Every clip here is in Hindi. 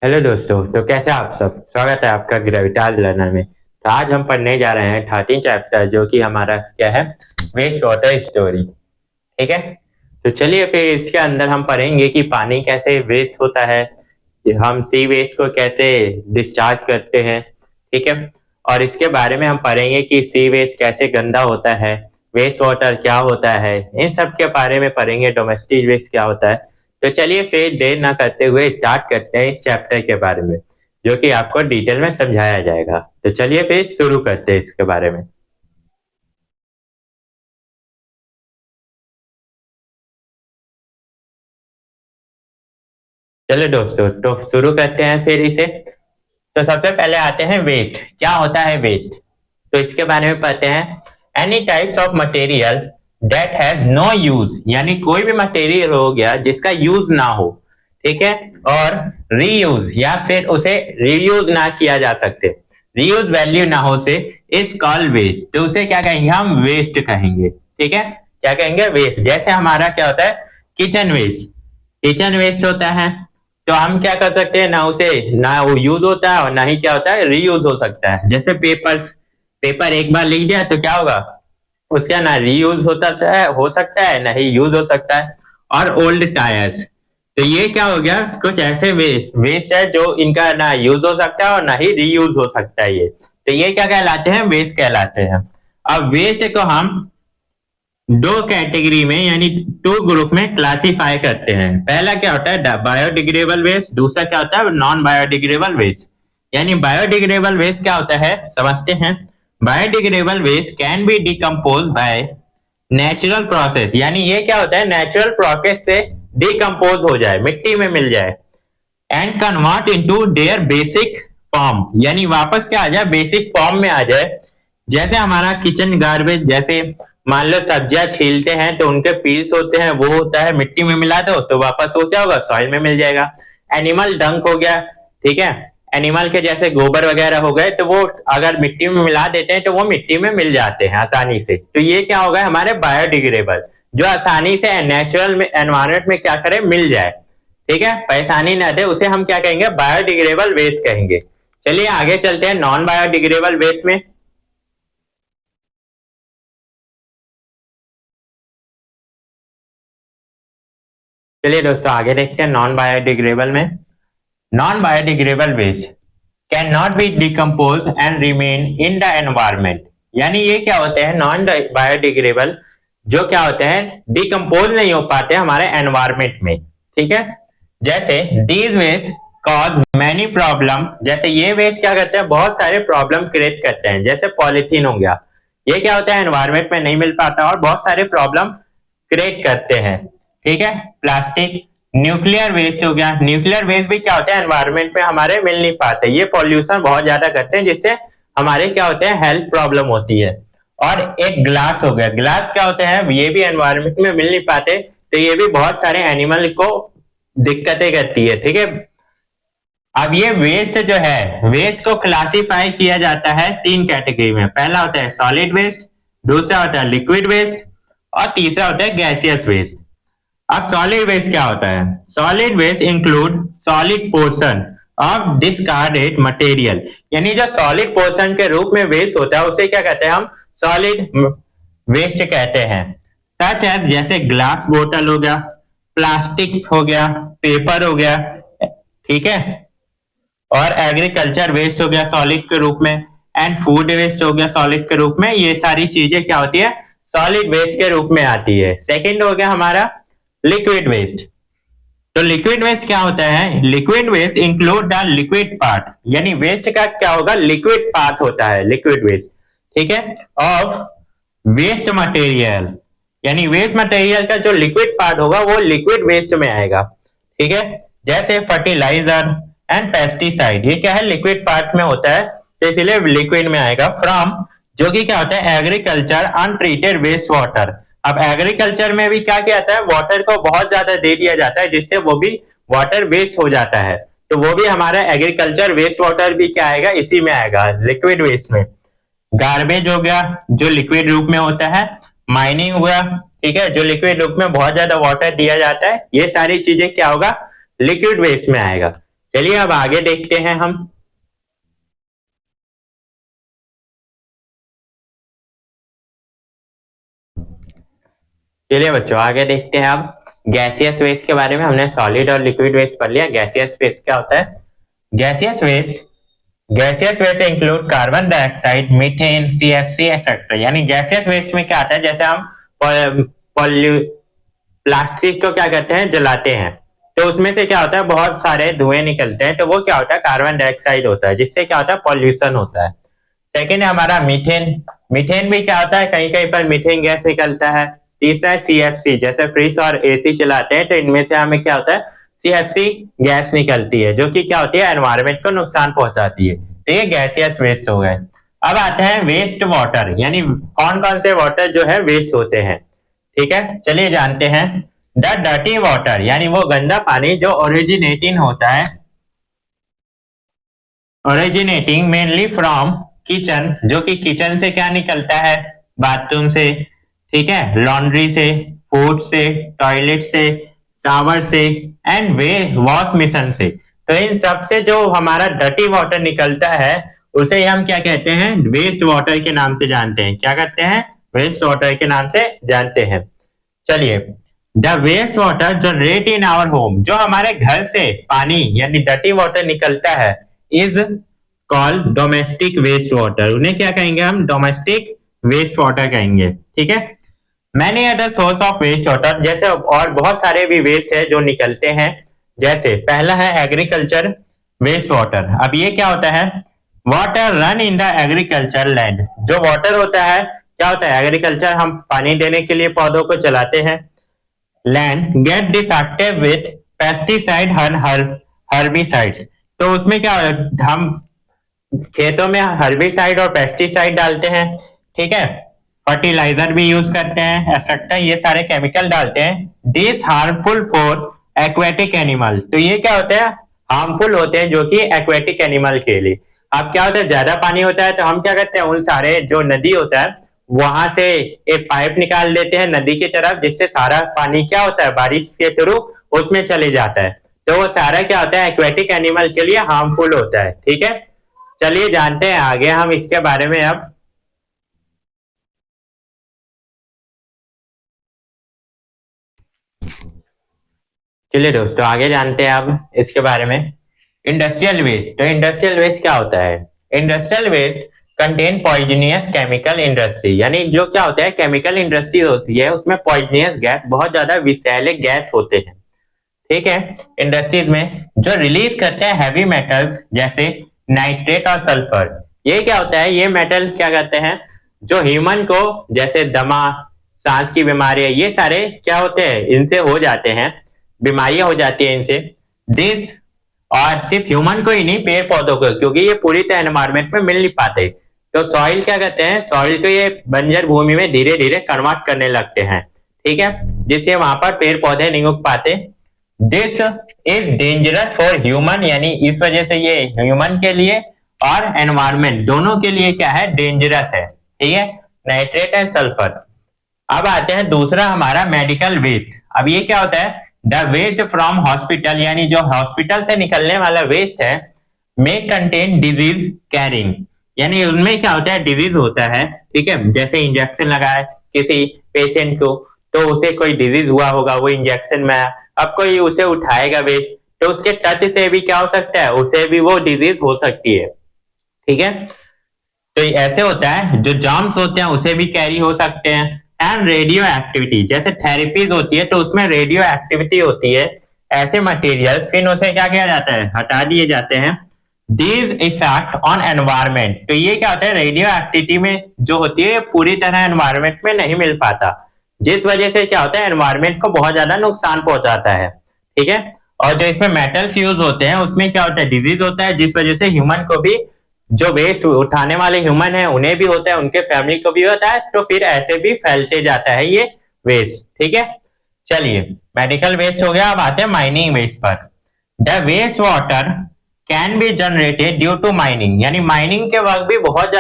हेलो दोस्तों, तो कैसे आप सब। स्वागत है आपका ग्रेविटाज लर्नर में। तो आज हम पढ़ने जा रहे हैं 13 चैप्टर, जो कि हमारा क्या है, वेस्ट वाटर स्टोरी। ठीक है। तो चलिए फिर इसके अंदर हम पढ़ेंगे कि पानी कैसे वेस्ट होता है, कि हम सी वेस्ट को कैसे डिस्चार्ज करते हैं। ठीक है। और इसके बारे में हम पढ़ेंगे कि सी वेस्ट कैसे गंदा होता है, वेस्ट वाटर क्या होता है, इन सब के बारे में पढ़ेंगे। डोमेस्टिक वेस्ट क्या होता है। तो चलिए फिर देर ना करते हुए स्टार्ट करते हैं इस चैप्टर के बारे में, जो कि आपको डिटेल में समझाया जाएगा। तो चलिए फिर शुरू करते हैं इसके बारे में। चलो दोस्तों, तो शुरू करते हैं फिर इसे। तो सबसे पहले आते हैं वेस्ट। क्या होता है वेस्ट, तो इसके बारे में पढ़ते हैं। Any types of material that has no use, यानी कोई भी मटेरियल हो गया जिसका यूज ना हो। ठीक है। और रीयूज, या फिर उसे रीयूज ना किया जा सकते, रीयूज वैल्यू ना हो से इज कॉल्ड वेस्ट। तो उसे क्या कहेंगे, हम वेस्ट कहेंगे। ठीक है। क्या कहेंगे, वेस्ट। जैसे हमारा क्या होता है, किचन वेस्ट। किचन वेस्ट होता है, तो हम क्या कर सकते हैं, ना उसे ना वो यूज होता है और ना ही क्या होता है, रीयूज हो सकता है। जैसे पेपर्स, पेपर एक बार लिख दिया तो क्या होगा, उसका ना रीयूज होता है, हो सकता है, ना ही यूज हो सकता है। और ओल्ड टायर्स, तो ये क्या हो गया, कुछ ऐसे वेस्ट है जो इनका ना यूज हो सकता है और ना ही रीयूज हो सकता है। ये तो ये क्या कहलाते हैं, वेस्ट कहलाते हैं। अब वेस्ट को हम दो कैटेगरी में, यानी टू ग्रुप में क्लासिफाई करते हैं। पहला क्या होता है, बायोडिग्रेडेबल वेस्ट। दूसरा क्या होता है, नॉन बायोडिग्रेडेबल वेस्ट। यानी बायोडिग्रेडेबल वेस्ट क्या होता है, समझते हैं। Biodegradable waste can be decompose by natural process, यानी ये क्या होता है, नेचुरल प्रोसेस से डिकम्पोज हो जाए, मिट्टी में मिल जाए। And convert into their basic form, यानी वापस क्या आ जाए, बेसिक फॉर्म में आ जाए। जैसे हमारा किचन गार्बेज, जैसे मान लो सब्जियां छीलते हैं तो उनके पील्स होते हैं, वो होता है मिट्टी में मिला दो तो वापस वो क्या होगा, सॉइल में मिल जाएगा। एनिमल डंक हो गया। ठीक है। एनिमल के जैसे गोबर वगैरह हो गए, तो वो अगर मिट्टी में मिला देते हैं तो वो मिट्टी में मिल जाते हैं आसानी से। तो ये क्या होगा, हमारे बायोडिग्रेडेबल, जो आसानी से नेचुरल में एनवायरमेंट में क्या करे, मिल जाए। ठीक है, परेशानी ना दे, उसे हम क्या कहेंगे, बायोडिग्रेडेबल वेस्ट कहेंगे। चलिए आगे चलते हैं नॉन बायोडिग्रेडेबल वेस्ट में। चलिए दोस्तों आगे देखते हैं नॉन बायोडिग्रेडेबल में। Non biodegradable waste can not be decompose and remain in the environment, यानी ये क्या होते हैं, नॉन बायोडिग्रेडेबल जो क्या होते हैं, डिकम्पोज नहीं हो पाते हमारे एनवायरमेंट में। ठीक है। जैसे these waste cause many problem, जैसे ये वेस्ट क्या करते हैं, बहुत सारे प्रॉब्लम क्रिएट करते हैं। जैसे पॉलिथीन हो गया, ये क्या होता है, एनवायरमेंट में नहीं मिल पाता और बहुत सारे प्रॉब्लम क्रिएट करते हैं। ठीक है। प्लास्टिक, न्यूक्लियर वेस्ट हो गया। न्यूक्लियर वेस्ट भी क्या होता है, एनवायरमेंट में हमारे मिल नहीं पाते, ये पॉल्यूशन बहुत ज्यादा करते हैं, जिससे हमारे क्या होते हैं, हेल्थ प्रॉब्लम होती है। और एक ग्लास हो गया, ग्लास क्या होते हैं, ये भी एनवायरमेंट में मिल नहीं पाते, तो ये भी बहुत सारे एनिमल को दिक्कतें करती है। ठीक है। अब ये वेस्ट जो है, वेस्ट को क्लासिफाई किया जाता है तीन कैटेगरी में। पहला होता है सॉलिड वेस्ट, दूसरा होता है लिक्विड वेस्ट, और तीसरा होता है गैसियस वेस्ट। अब सॉलिड वेस्ट क्या होता है, solid waste include solid portion of discarded material, यानी जो सॉलिड पोर्शन के रूप में वेस्ट होता है उसे क्या कहते हैं, हम सॉलिड वेस्ट कहते हैं। सच एज, जैसे ग्लास बोतल हो गया, प्लास्टिक हो गया, पेपर हो गया। ठीक है। और एग्रीकल्चर वेस्ट हो गया सॉलिड के रूप में, एंड फूड वेस्ट हो गया सॉलिड के रूप में। ये सारी चीजें क्या होती है, सॉलिड वेस्ट के रूप में आती है। सेकंड हो गया हमारा लिक्विड वेस्ट। तो लिक्विड वेस्ट क्या होता है, liquid waste include the liquid part, यानी वेस्ट का क्या होगा, लिक्विड पार्ट होता है लिक्विड वेस्ट। ठीक है। ऑफ वेस्ट मटेरियल, यानी वेस्ट मटेरियल का जो लिक्विड पार्ट होगा वो लिक्विड वेस्ट में आएगा। ठीक है। जैसे फर्टिलाइजर एंड पेस्टिसाइड, ये क्या है, लिक्विड पार्ट में होता है, तो इसलिए लिक्विड में आएगा। फ्रॉम, जो कि क्या होता है, एग्रीकल्चर अनट्रीटेड वेस्ट वाटर। अब एग्रीकल्चर में भी क्या किया जाता है, वाटर को बहुत ज्यादा दे दिया जाता है, जिससे वो भी वाटर वेस्ट हो जाता है। तो वो भी हमारा एग्रीकल्चर वेस्ट वाटर भी क्या आएगा, इसी में आएगा, लिक्विड वेस्ट में। गार्बेज हो गया, जो लिक्विड रूप में होता है। माइनिंग हुआ, ठीक है, जो लिक्विड रूप में बहुत ज्यादा वाटर दिया जाता है। ये सारी चीजें क्या होगा, लिक्विड वेस्ट में आएगा। चलिए अब आगे देखते हैं हम। चलिए बच्चों आगे देखते हैं अब गैसियस वेस्ट के बारे में। हमने सॉलिड और लिक्विड वेस्ट पढ़ लिया। गैसियस वेस्ट क्या होता है? Gaseous waste include carbon dioxide, methane, CFC etcetera. यानी गैसियस वेस्ट में क्या आता है, जैसे हम प्लास्टिक को क्या कहते हैं, जलाते हैं, तो उसमें से क्या होता है, बहुत सारे धुएं निकलते हैं, तो वो क्या होता है, कार्बन डाइऑक्साइड होता है, जिससे क्या होता है, पॉल्यूशन होता है। सेकेंड है हमारा मीथेन। मीथेन भी क्या होता है, कहीं कहीं पर मीथेन गैस निकलता है। तीसरा है सीएफसी। जैसे फ्रिज और एसी चलाते हैं तो इनमें से हमें क्या होता है, सीएफसी गैस निकलती है, जो कि क्या होती है, एनवायरमेंट को नुकसान पहुंचाती है। तो ये गैसियस वेस्ट हो गए। अब आते हैं वेस्ट वाटर, यानी कौन कौन से वाटर जो है वेस्ट होते हैं। ठीक है, चलिए जानते हैं। द डर्टी वाटर, यानी वो गंदा पानी जो ओरिजिनेटिंग मेनली फ्रॉम किचन, जो कि किचन से क्या निकलता है, बाथरूम से, ठीक है, लॉन्ड्री से, फूड से, टॉयलेट से, शावर से एंड वे वॉश मिशन से। तो इन सब से जो हमारा डर्टी वाटर निकलता है उसे हम क्या कहते हैं, वेस्ट वाटर के नाम से जानते हैं। क्या करते हैं, वेस्ट वाटर के नाम से जानते हैं। चलिए, the waste water generate in our home, जो हमारे घर से पानी यानी डर्टी वाटर निकलता है, is called domestic waste water. उन्हें क्या कहेंगे हम, डोमेस्टिक वेस्ट वाटर कहेंगे। ठीक है, many other source of waste water, जैसे और बहुत सारे भी वेस्ट है जो निकलते हैं। जैसे पहला है एग्रीकल्चर वेस्ट वाटर। अब ये क्या होता है, water run in the agriculture land. जो वाटर होता है, क्या होता है, एग्रीकल्चर हम पानी देने के लिए पौधों को चलाते हैं। Land get defected with pesticide herbicides. तो उसमें क्या, हम खेतों में हर्बिसाइड और पेस्टिसाइड डालते हैं, ठीक है, फर्टिलाइजर भी यूज करते हैं, एक्सेट्रा, ये सारे केमिकल डालते हैं। This harmful for aquatic animal. तो ये क्या होते हैं, हार्मफुल होते हैं, जो कि एक्वेटिक एनिमल के लिए। अब क्या होता है, ज्यादा पानी होता है तो हम क्या करते हैं, उन सारे जो नदी होता है वहां से एक पाइप निकाल देते हैं नदी की तरफ, जिससे सारा पानी क्या होता है, बारिश के थ्रू उसमें चले जाता है। तो वो सारा क्या होता है, एक्वेटिक एनिमल के लिए हार्मफुल होता है। ठीक है, चलिए जानते हैं आगे हम इसके बारे में अब। चलिए दोस्तों आगे जानते हैं अब इसके बारे में। Industrial waste. तो इंडस्ट्रियल वेस्ट क्या होता है, industrial waste contain poisonous chemical industry. यानी जो क्या होता है, केमिकल इंडस्ट्री होती है उसमें पॉइजनियस गैस, बहुत ज्यादा विषैले गैस होते हैं। ठीक है, इंडस्ट्रीज में जो रिलीज करते हैं हैवी मेटल्स जैसे नाइट्रेट और सल्फर। ये क्या होता है, ये मेटल क्या कहते हैं, जो ह्यूमन को, जैसे दमा, सांस की बीमारी, ये सारे क्या होते हैं, इनसे हो जाते हैं, बीमारियां हो जाती है इनसे। दिस, और सिर्फ ह्यूमन को ही नहीं, पेड़ पौधों को, क्योंकि ये पूरी तरह एनवायरमेंट में मिल नहीं पाते। तो सॉइल क्या कहते हैं, सॉइल को ये बंजर भूमि में धीरे धीरे कन्वर्ट करने लगते हैं। ठीक है, जिससे वहां पर पेड़ पौधे नहीं उग पाते। This is dangerous for human, यानी इस वजह से ये ह्यूमन के लिए और एनवायरमेंट दोनों के लिए क्या है, डेंजरस है। ठीक है, नाइट्रेट एंड सल्फर। अब आते हैं दूसरा हमारा मेडिकल वेस्ट। अब ये क्या होता है, द वेस्ट फ्रॉम हॉस्पिटल, यानी जो हॉस्पिटल से निकलने वाला वेस्ट है, मे कंटेन डिजीज कैरिंग, यानी उनमें क्या होता है, डिजीज होता है। ठीक है, जैसे इंजेक्शन लगाए किसी पेशेंट को, तो उसे कोई डिजीज हुआ होगा, वो इंजेक्शन में, अब कोई उसे उठाएगा वेस्ट, तो उसके टच से भी क्या हो सकता है, उसे भी वो डिजीज हो सकती है। ठीक है, तो ऐसे होता है, जो जर्म्स होते हैं उसे भी कैरी हो सकते हैं। एंड रेडियो एक्टिविटी, जैसे थेरेपीज होती है तो उसमें रेडियो एक्टिविटी होती है, ऐसे मटेरियल फिर उसे क्या किया जाता है, हटा दिए जाते हैं। These effect on environment. तो ये क्या होता है, रेडियो एक्टिविटी में जो होती है पूरी तरह एनवायरमेंट में नहीं मिल पाता, जिस वजह से क्या होता है, एनवायरमेंट को बहुत ज्यादा नुकसान पहुंचाता है। ठीक है, और जो इसमें मेटल्स यूज होते हैं उसमें क्या होता है, डिजीज होता है, जिस वजह से ह्यूमन को भी, जो वेस्ट उठाने वाले ह्यूमन है उन्हें भी होता है, उनके फैमिली को भी होता है, तो फिर ऐसे भी फैलते जाता है ये वेस्ट। ठीक है, चलिए मेडिकल वेस्ट हो गया। अब आते हैं माइनिंग वेस्ट पर। The waste water can be generated due to mining, यानी माइनिंग के वक्त भी बहुत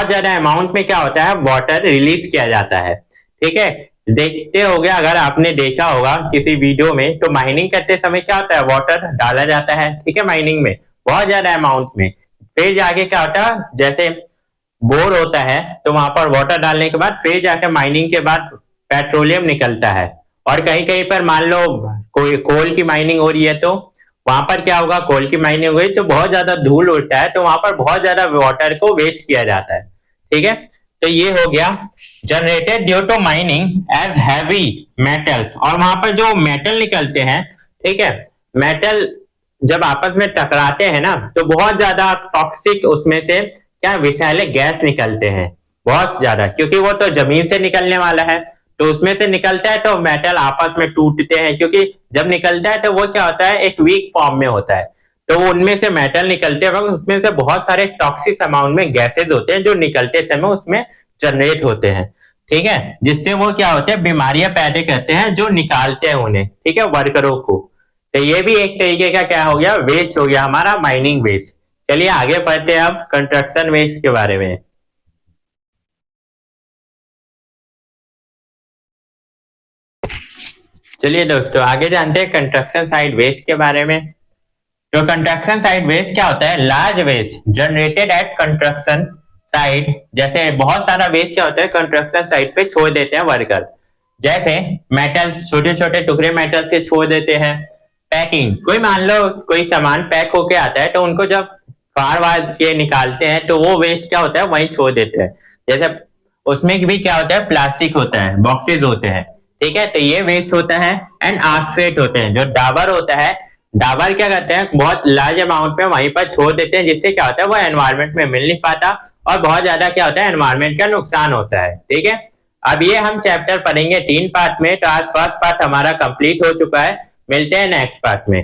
ज्यादा अमाउंट में क्या होता है, वाटर रिलीज किया जाता है। ठीक है, देखते होगे, अगर आपने देखा होगा किसी वीडियो में, तो माइनिंग करते समय क्या होता है, वाटर डाला जाता है, ठीक है, माइनिंग में बहुत ज्यादा अमाउंट में। फिर जाके क्या होता है, जैसे बोर होता है तो वहां पर वाटर डालने के बाद फिर जाके माइनिंग के बाद पेट्रोलियम निकलता है। और कहीं कहीं पर मान लो कोई कोल की माइनिंग हो रही है, तो वहां पर क्या होगा, कोल की माइनिंग हो रही तो बहुत ज्यादा धूल उड़ता है, तो वहां पर बहुत ज्यादा वाटर को वेस्ट किया जाता है, ठीक है। तो ये हो गया generated due to mining as heavy metals, और वहां पर जो मेटल निकलते हैं, ठीक है, मेटल जब आपस में टकराते हैं ना, तो बहुत ज्यादा टॉक्सिक उसमें से क्या विषैले गैस निकलते हैं, बहुत ज्यादा, क्योंकि वो तो जमीन से निकलने वाला है, तो उसमें से निकलता है तो मेटल आपस में टूटते हैं, क्योंकि जब निकलता है तो वो क्या होता है, एक वीक फॉर्म में होता है, तो वो उनमें से मेटल निकलते हैं, उसमें से बहुत सारे टॉक्सिक अमाउंट में गैसेज होते हैं जो निकलते समय उसमें जनरेट होते हैं, ठीक है, जिससे वो क्या होते हैं, बीमारियां पैदा करते हैं जो निकालते हैं उन्हें, ठीक है, वर्करों को। तो ये भी एक तरीके का क्या हो गया, वेस्ट हो गया हमारा, माइनिंग वेस्ट। चलिए आगे बढ़ते हैं अब कंस्ट्रक्शन वेस्ट के बारे में। चलिए दोस्तों आगे जानते हैं कंस्ट्रक्शन साइट वेस्ट के बारे में। तो कंस्ट्रक्शन साइट वेस्ट क्या होता है, large waste generated at construction site. जैसे बहुत सारा वेस्ट क्या होता है, कंस्ट्रक्शन साइट पे छोड़ देते हैं वर्कर, जैसे मेटल्स, छोटे छोटे टुकड़े मेटल्स के छोड़ देते हैं। पैकिंग, कोई मान लो कोई सामान पैक होके आता है, तो उनको जब फाड़ वाड़ के निकालते हैं तो वो वेस्ट क्या होता है, वहीं छोड़ देते हैं। जैसे उसमें भी क्या होता है, प्लास्टिक होता है, बॉक्सेस होते हैं, ठीक है, तो ये वेस्ट होता है। एंड आस्फेट होते हैं, जो डाबर होता है, डाबर क्या करते हैं, बहुत लार्ज अमाउंट में वहीं पर छोड़ देते हैं, जिससे क्या होता है, वो एनवायरमेंट में मिल नहीं पाता, और बहुत ज्यादा क्या होता है, एनवायरमेंट का नुकसान होता है, ठीक है। अब ये हम चैप्टर पढ़ेंगे 3 पार्ट में, तो आज फर्स्ट पार्ट हमारा कंप्लीट हो चुका है, मिलते हैं नेक्स्ट पार्ट में।